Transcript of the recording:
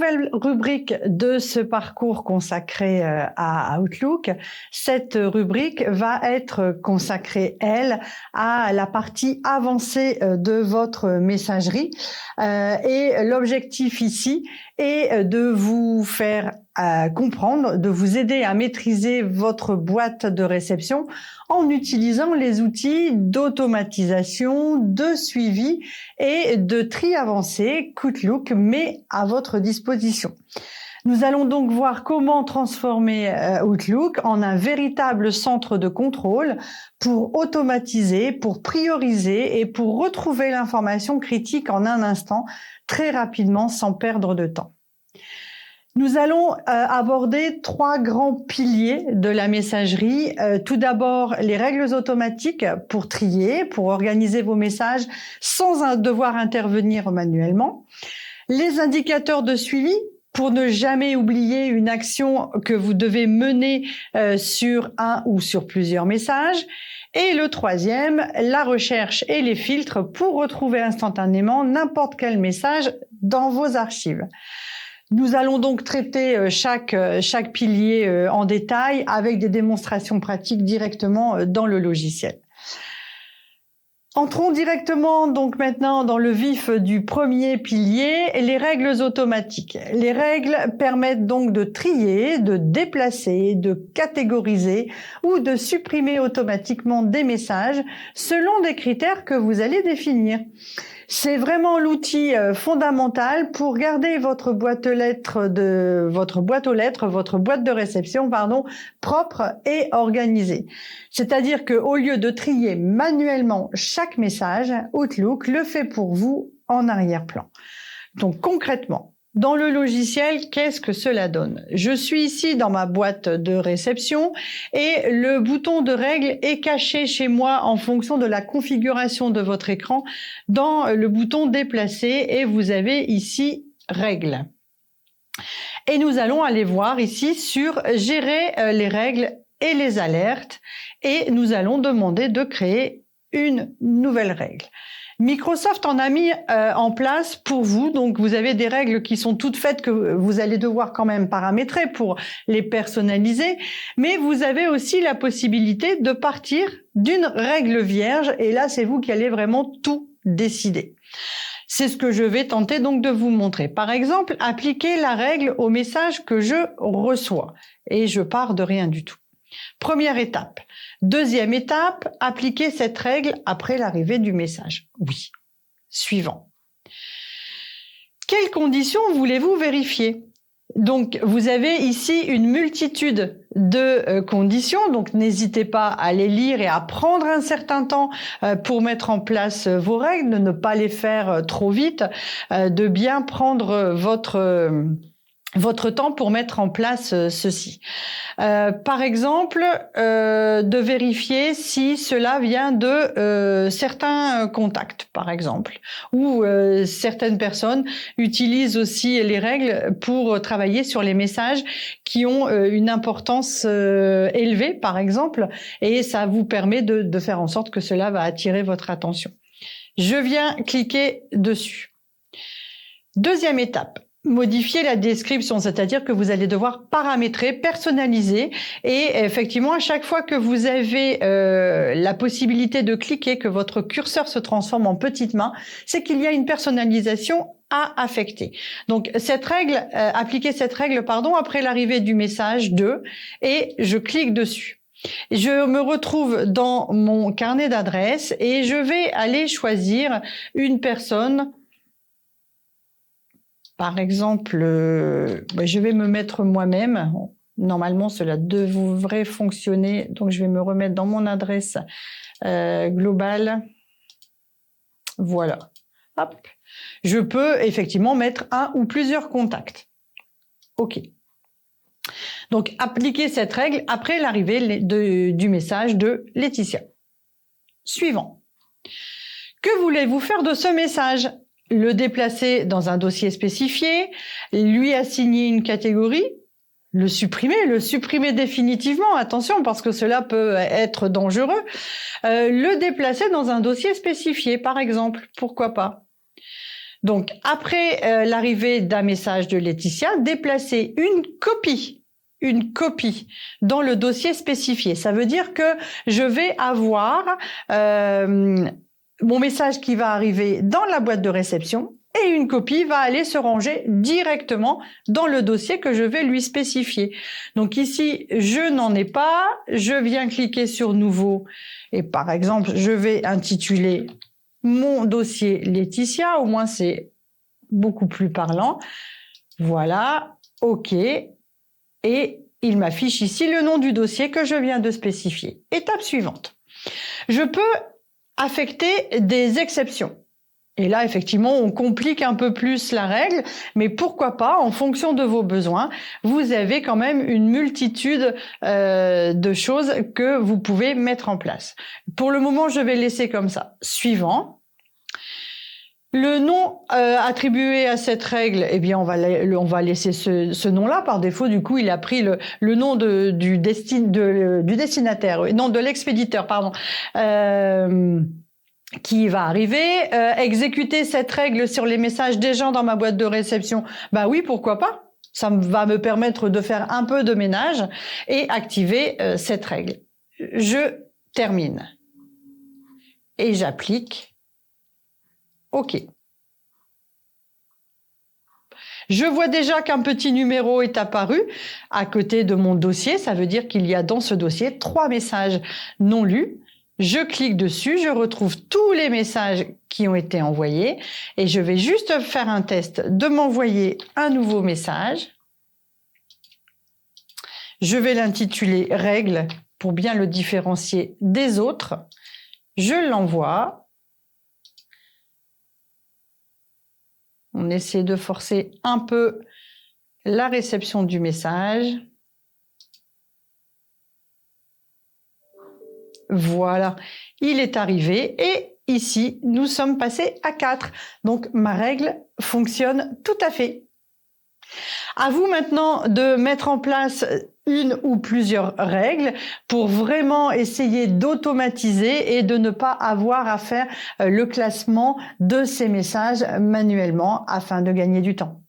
nouvelle rubrique de ce parcours consacré à Outlook. Cette rubrique va être consacrée, elle, à la partie avancée de votre messagerie. Et l'objectif ici est de vous faire comprendre, de vous aider à maîtriser votre boîte de réception en utilisant les outils d'automatisation, de suivi et de tri avancé qu'Outlook met à votre disposition. Nous allons donc voir comment transformer Outlook en un véritable centre de contrôle pour automatiser, pour prioriser et pour retrouver l'information critique en un instant, très rapidement, sans perdre de temps. Nous allons aborder 3 grands piliers de la messagerie. Tout d'abord, les règles automatiques pour trier, pour organiser vos messages sans devoir intervenir manuellement. Les indicateurs de suivi pour ne jamais oublier une action que vous devez mener sur un ou sur plusieurs messages. Et le troisième, la recherche et les filtres pour retrouver instantanément n'importe quel message dans vos archives. Nous allons donc traiter chaque pilier en détail avec des démonstrations pratiques directement dans le logiciel. Entrons directement donc maintenant dans le vif du premier pilier, les règles automatiques. Les règles permettent donc de trier, de déplacer, de catégoriser ou de supprimer automatiquement des messages selon des critères que vous allez définir. C'est vraiment l'outil fondamental pour garder votre boîte aux lettres, votre boîte de réception, propre et organisée. C'est-à-dire que au lieu de trier manuellement chaque message, Outlook le fait pour vous en arrière-plan. Donc concrètement, dans le logiciel, qu'est-ce que cela donne? Je suis ici dans ma boîte de réception et le bouton de règle est caché chez moi en fonction de la configuration de votre écran dans le bouton déplacer et vous avez ici règles. Et nous allons aller voir ici sur gérer les règles et les alertes et nous allons demander de créer une nouvelle règle. Microsoft en a mis en place pour vous, donc vous avez des règles qui sont toutes faites que vous allez devoir quand même paramétrer pour les personnaliser, mais vous avez aussi la possibilité de partir d'une règle vierge et là c'est vous qui allez vraiment tout décider. C'est ce que je vais tenter donc de vous montrer. Par exemple, appliquer la règle au message que je reçois et je pars de rien du tout. Première étape. Deuxième étape, appliquer cette règle après l'arrivée du message. Oui. Suivant. Quelles conditions voulez-vous vérifier? Donc, vous avez ici une multitude de conditions, donc n'hésitez pas à les lire et à prendre un certain temps pour mettre en place vos règles, de ne pas les faire trop vite, de bien prendre votre temps pour mettre en place ceci. Par exemple, de vérifier si cela vient de certains contacts, par exemple, ou certaines personnes utilisent aussi les règles pour travailler sur les messages qui ont une importance élevée, par exemple, et ça vous permet de faire en sorte que cela va attirer votre attention. Je viens cliquer dessus. Deuxième étape. Modifier la description, c'est-à-dire que vous allez devoir paramétrer, personnaliser et effectivement à chaque fois que vous avez la possibilité de cliquer, que votre curseur se transforme en petite main, c'est qu'il y a une personnalisation à affecter. Donc cette règle, appliquer cette règle après l'arrivée du message de et je clique dessus. Je me retrouve dans mon carnet d'adresses et je vais aller choisir une personne. Par exemple, je vais me mettre moi-même. Normalement, cela devrait fonctionner. Donc, je vais me remettre dans mon adresse globale. Voilà. Hop. Je peux effectivement mettre un ou plusieurs contacts. OK. Donc, appliquer cette règle après l'arrivée du message de Laetitia. Suivant. Que voulez-vous faire de ce message ? Le déplacer dans un dossier spécifié, lui assigner une catégorie, le supprimer définitivement, attention, parce que cela peut être dangereux, le déplacer dans un dossier spécifié, par exemple, pourquoi pas. Donc, après l'arrivée d'un message de Laetitia, déplacer une copie dans le dossier spécifié. Ça veut dire que je vais avoir mon message qui va arriver dans la boîte de réception et une copie va aller se ranger directement dans le dossier que je vais lui spécifier. Donc ici, je n'en ai pas, je viens cliquer sur Nouveau et par exemple, je vais intituler mon dossier Laetitia, au moins c'est beaucoup plus parlant. Voilà, OK. Et il m'affiche ici le nom du dossier que je viens de spécifier. Étape suivante. Je peux affecter des exceptions. Et là, effectivement, on complique un peu plus la règle, mais pourquoi pas, en fonction de vos besoins, vous avez quand même une multitude de choses que vous pouvez mettre en place. Pour le moment, je vais laisser comme ça. Suivant. Le nom attribué à cette règle, eh bien, on va laisser ce nom-là. Par défaut, du coup, il a pris le nom du destinataire, non, de l'expéditeur, pardon. Qui va arriver, exécuter cette règle sur les messages des gens dans ma boîte de réception. Ben oui, pourquoi pas? Ça va me permettre de faire un peu de ménage et activer cette règle. Je termine. Et j'applique. OK. Je vois déjà qu'un petit numéro est apparu à côté de mon dossier. Ça veut dire qu'il y a dans ce dossier 3 messages non lus. Je clique dessus, je retrouve tous les messages qui ont été envoyés et je vais juste faire un test de m'envoyer un nouveau message. Je vais l'intituler « Règle » pour bien le différencier des autres. Je l'envoie. On essaie de forcer un peu la réception du message. Voilà, il est arrivé et ici, nous sommes passés à 4. Donc, ma règle fonctionne tout à fait. À vous maintenant de mettre en place une ou plusieurs règles pour vraiment essayer d'automatiser et de ne pas avoir à faire le classement de ces messages manuellement afin de gagner du temps.